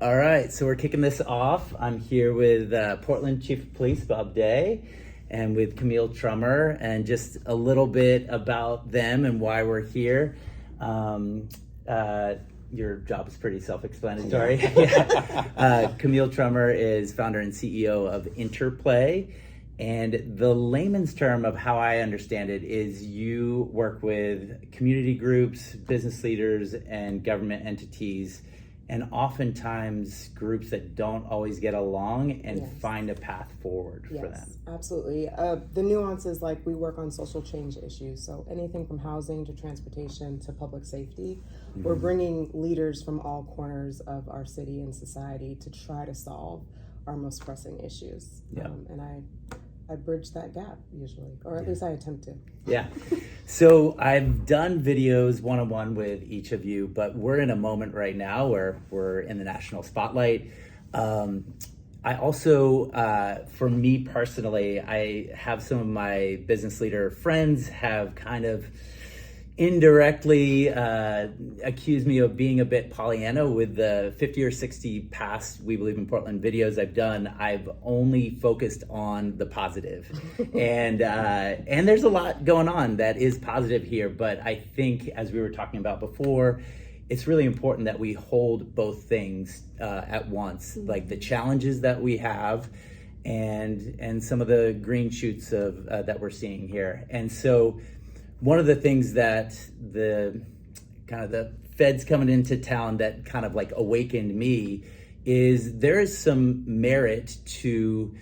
All right, so we're kicking this off. I'm here with Portland Chief of Police Bob Day and with Camille Trummer, and just a little bit about them and why we're here. Your job is pretty self-explanatory. Camille Trummer is founder and CEO of Interplay. And the layman's term of how I understand it is you work with community groups, business leaders, and government entities, and oftentimes groups that don't always get along and find a path forward for them. Absolutely. The nuance is like we work on social change issues. So anything from housing to transportation to public safety, we're bringing leaders from all corners of our city and society to try to solve our most pressing issues. And I bridge that gap usually, or at least I attempt to. Yeah. So I've done videos one-on-one with each of you, but we're in a moment right now where we're in the national spotlight. I also, for me personally, I have some of my business leader friends have kind of indirectly accused me of being a bit pollyanna. With the 50 or 60 past We Believe in Portland videos I've done, I've only focused on the positive. and there's a lot going on that is positive here, but I think, as we were talking about before, it's really important that we hold both things at once, like the challenges that we have and some of the green shoots of that we're seeing here. And so one of the things that the feds coming into town that kind of like awakened me is there is some merit to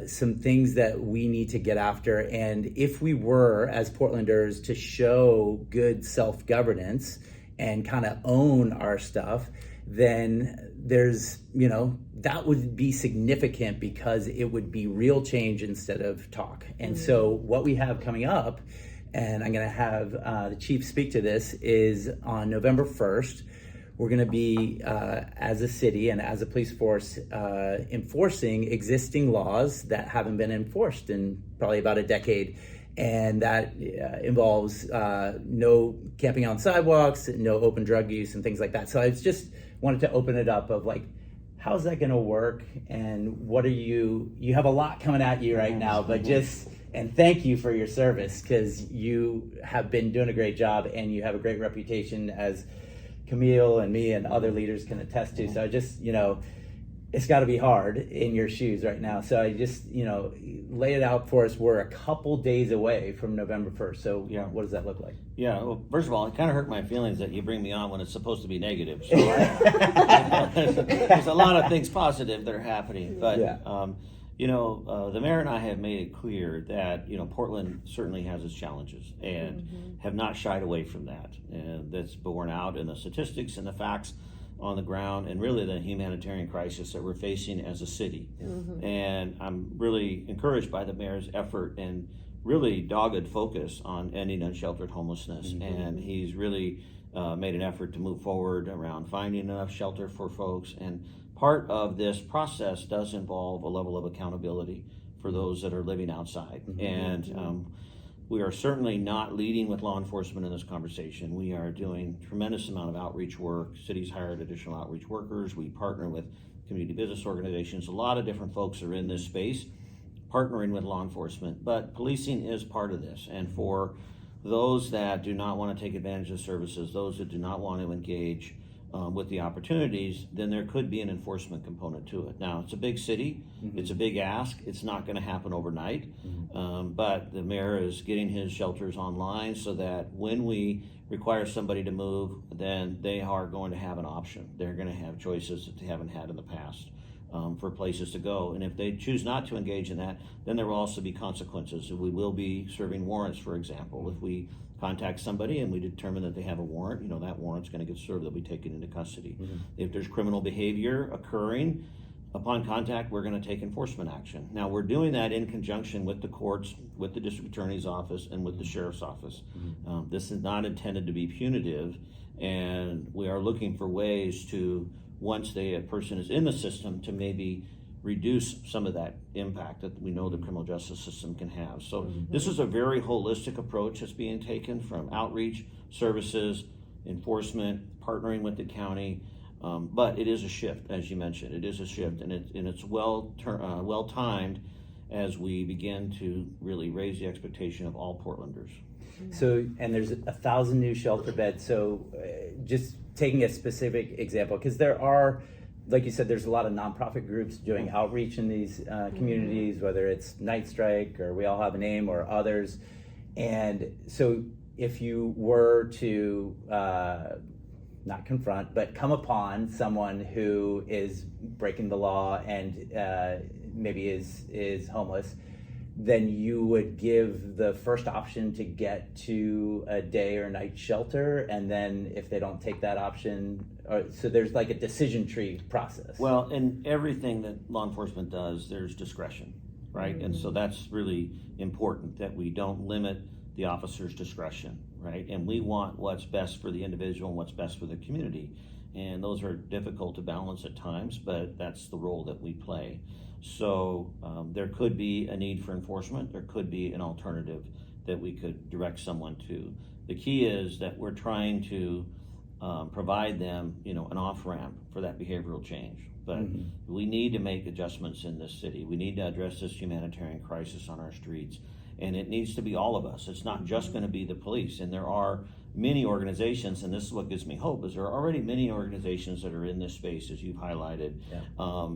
some things that we need to get after. And if we were, as Portlanders, to show good self-governance and kind of own our stuff, then there's, that would be significant because it would be real change instead of talk. And so what we have coming up, and I'm going to have the chief speak to this, is on November 1st, we're going to be, as a city and as a police force, enforcing existing laws that haven't been enforced in probably about a decade. And that involves no camping on sidewalks, no open drug use, and things like that. So I just wanted to open it up of like, how's that going to work? And what are you have a lot coming at you right now, but and thank you for your service, because you have been doing a great job and you have a great reputation, as Camille and me and other leaders can attest to. So I just, it's got to be hard in your shoes right now. So I just, lay it out for us. We're a couple days away from November 1st. So what does that look like? Yeah, well, first of all, it kind of hurt my feelings that you bring me on when it's supposed to be negative. So there's a lot of things positive that are happening. But, the mayor and I have made it clear that, Portland certainly has its challenges and have not shied away from that. And that's borne out in the statistics and the facts on the ground, and really the humanitarian crisis that we're facing as a city. And I'm really encouraged by the mayor's effort and really dogged focus on ending unsheltered homelessness. And he's really made an effort to move forward around finding enough shelter for folks. And part of this process does involve a level of accountability for those that are living outside. And we are certainly not leading with law enforcement in this conversation. We are doing a tremendous amount of outreach work. Cities hired additional outreach workers. We partner with community business organizations. A lot of different folks are in this space partnering with law enforcement. But policing is part of this. And for those that do not want to take advantage of services, those that do not want to engage with the opportunities, then there could be an enforcement component to it. Now, it's a big city. It's a big ask. It's not going to happen overnight. But the mayor is getting his shelters online so that when we require somebody to move, then they are going to have an option. They're going to have choices that they haven't had in the past for places to go. And if they choose not to engage in that, then there will also be consequences. We will be serving warrants, for example. If we contact somebody and we determine that they have a warrant, that warrant's going to get served. They'll be taken into custody. If there's criminal behavior occurring, upon contact, we're going to take enforcement action. Now, we're doing that in conjunction with the courts, with the district attorney's office, and with the sheriff's office. This is not intended to be punitive, and we are looking for ways to, once a person is in the system, to maybe reduce some of that impact that we know the criminal justice system can have. So this is a very holistic approach that's being taken, from outreach, services, enforcement, partnering with the county, But it is a shift, as you mentioned. It is a shift, and it's well timed as we begin to really raise the expectation of all Portlanders. So, and there's 1,000 new shelter beds. So, just taking a specific example, because there are, like you said, there's a lot of nonprofit groups doing outreach in these communities, whether it's Night Strike or We All Have a Name or others. And so, if you were to not confront, but come upon someone who is breaking the law and maybe is homeless, then you would give the first option to get to a day or night shelter, and then if they don't take that option, so there's like a decision tree process. Well, in everything that law enforcement does, there's discretion, right? And so that's really important, that we don't limit the officer's discretion, right? And we want what's best for the individual and what's best for the community. And those are difficult to balance at times, but that's the role that we play. So there could be a need for enforcement. There could be an alternative that we could direct someone to. The key is that we're trying to provide them, an off-ramp for that behavioral change. But we need to make adjustments in this city. We need to address this humanitarian crisis on our streets. And it needs to be all of us. It's not just going to be the police. And there are many organizations, and this is what gives me hope, is there are already many organizations that are in this space, as you've highlighted. Yeah.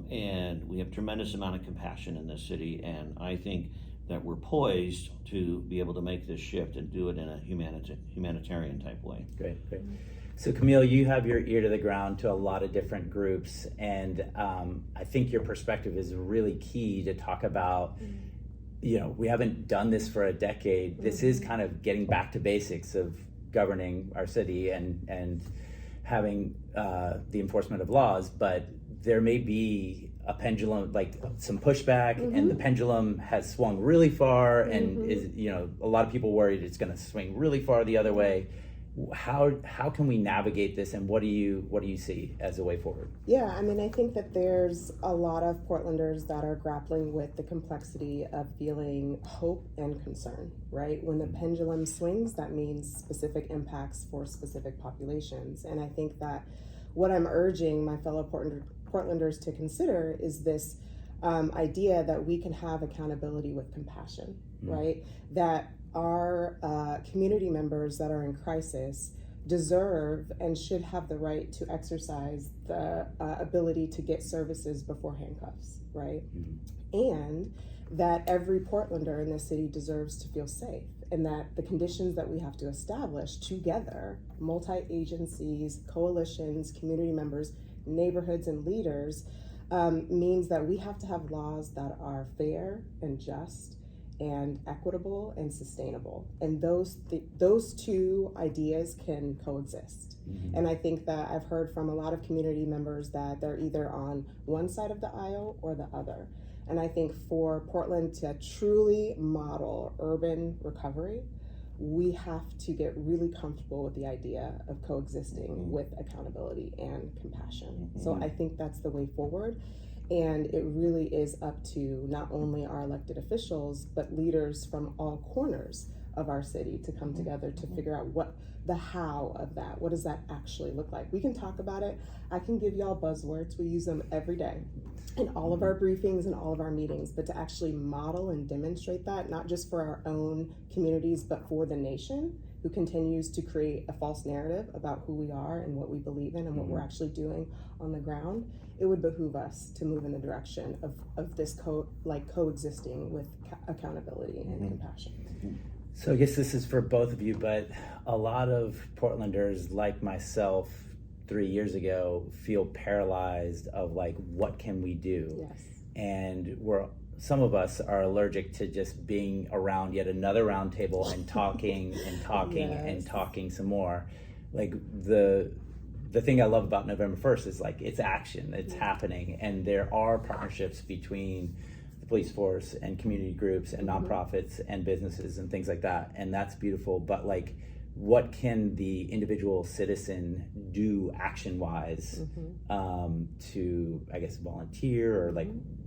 And we have tremendous amount of compassion in this city. And I think that we're poised to be able to make this shift and do it in a humanitarian type way. Great. So Camille, you have your ear to the ground to a lot of different groups. And I think your perspective is really key to talk about. We haven't done this for a decade. This is kind of getting back to basics of governing our city and having the enforcement of laws, but there may be a pendulum, like some pushback, and the pendulum has swung really far, and is a lot of people worried it's going to swing really far the other way. How can we navigate this, and what do you see as a way forward? Yeah, I think that there's a lot of Portlanders that are grappling with the complexity of feeling hope and concern, right? When the pendulum swings, that means specific impacts for specific populations. And I think that what I'm urging my fellow Portlanders to consider is this idea that we can have accountability with compassion, right? That our community members that are in crisis deserve and should have the right to exercise the ability to get services before handcuffs, right? And that every Portlander in this city deserves to feel safe, and that the conditions that we have to establish together, multi-agencies, coalitions, community members, neighborhoods, and leaders, means that we have to have laws that are fair and just and equitable and sustainable. And those two ideas can coexist. And I think that I've heard from a lot of community members that they're either on one side of the aisle or the other. And I think for Portland to truly model urban recovery, we have to get really comfortable with the idea of coexisting with accountability and compassion. So I think that's the way forward. And it really is up to not only our elected officials, but leaders from all corners of our city to come together to figure out what the how of that. What does that actually look like? We can talk about it. I can give y'all buzzwords. We use them every day in all of our briefings and all of our meetings, but to actually model and demonstrate that, not just for our own communities, but for the nation, who continues to create a false narrative about who we are and what we believe in and what we're actually doing on the ground, it would behoove us to move in the direction of this coexisting with accountability and compassion. So I guess this is for both of you, but a lot of Portlanders like myself 3 years ago feel paralyzed of what can we do? Yes. And some of us are allergic to just being around yet another round table and talking and talking and talking some more. The thing I love about November 1st is it's action, it's happening, and there are partnerships between the police force and community groups and nonprofits and businesses and things like that, and that's beautiful. But what can the individual citizen do action-wise to, I guess, volunteer or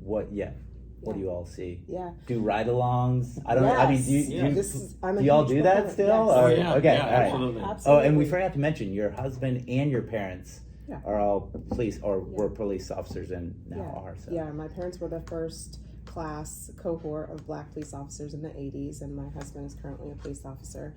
what do you all see? Yeah. Do ride-alongs? I don't. Yes. I mean, do y'all do that still? Yes. Okay. Yeah, all right. absolutely. Oh, and we forgot to mention your husband and your parents Yeah. are all police or were police officers and now Yeah. are. So. Yeah, my parents were the first class cohort of Black police officers in the 80s, and my husband is currently a police officer.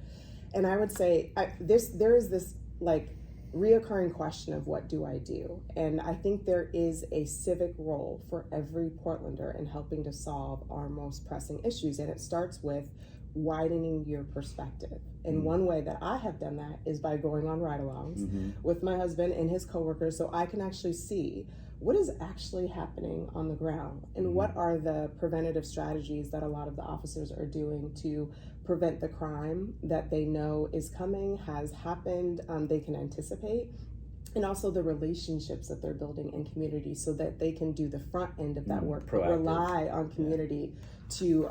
And I would say there is this like reoccurring question of what do I do? And I think there is a civic role for every Portlander in helping to solve our most pressing issues. And it starts with widening your perspective. And one way that I have done that is by going on ride-alongs with my husband and his coworkers, so I can actually see what is actually happening on the ground and what are the preventative strategies that a lot of the officers are doing to prevent the crime that they know is coming, has happened, they can anticipate, and also the relationships that they're building in community so that they can do the front end of that work, but rely on community to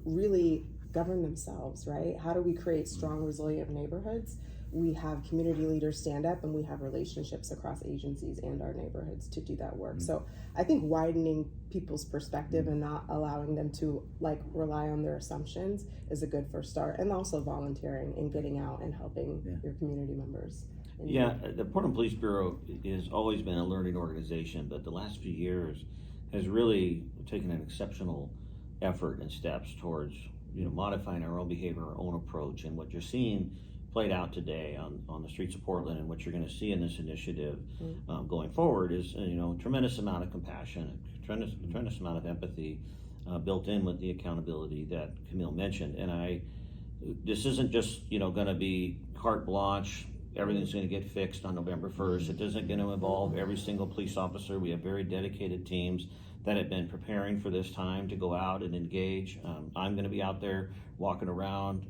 really govern themselves, right? How do we create strong, resilient neighborhoods? We have community leaders stand up, and we have relationships across agencies and our neighborhoods to do that work. So I think widening people's perspective and not allowing them to like rely on their assumptions is a good first start, and also volunteering and getting out and helping your community members. Yeah, the Portland Police Bureau has always been a learning organization, but the last few years has really taken an exceptional effort and steps towards modifying our own behavior, our own approach. And what you're seeing played out today on the streets of Portland, and what you're going to see in this initiative going forward is tremendous amount of compassion, tremendous amount of empathy built in with the accountability that Camille mentioned. And this isn't just going to be carte blanche. Everything's going to get fixed on November 1st. It isn't going to involve every single police officer. We have very dedicated teams that have been preparing for this time to go out and engage. I'm going to be out there walking around,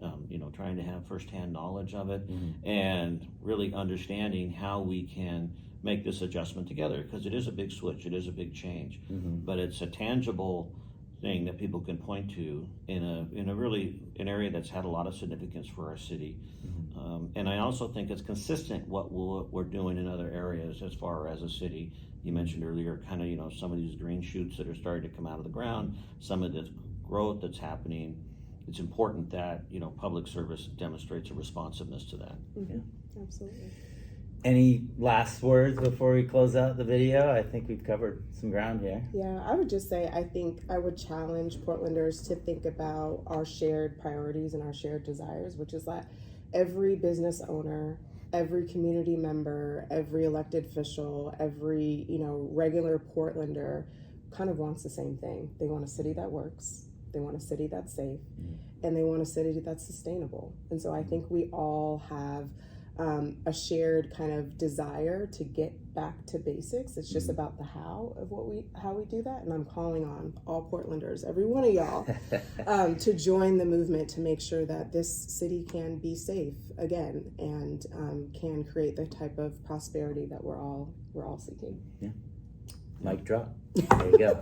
trying to have firsthand knowledge of it and really understanding how we can make this adjustment together, because it is a big switch, it is a big change, but it's a tangible thing that people can point to in an area that's had a lot of significance for our city. And I also think it's consistent what we're doing in other areas as far as a city. You mentioned earlier kind of some of these green shoots that are starting to come out of the ground, some of the growth that's happening. It's important that public service demonstrates a responsiveness to that. Absolutely. Any last words before we close out the video? I think we've covered some ground here. Yeah, I would just say I think I would challenge Portlanders to think about our shared priorities and our shared desires, which is that every business owner, every community member, every elected official, every regular Portlander kind of wants the same thing. They want a city that works, they want a city that's safe, and they want a city that's sustainable. And so I think we all have a shared kind of desire to get back to basics. It's just about the how of how we do that. And I'm calling on all Portlanders, every one of y'all, to join the movement to make sure that this city can be safe again and can create the type of prosperity that we're all seeking. Yeah. Mic drop. There you go.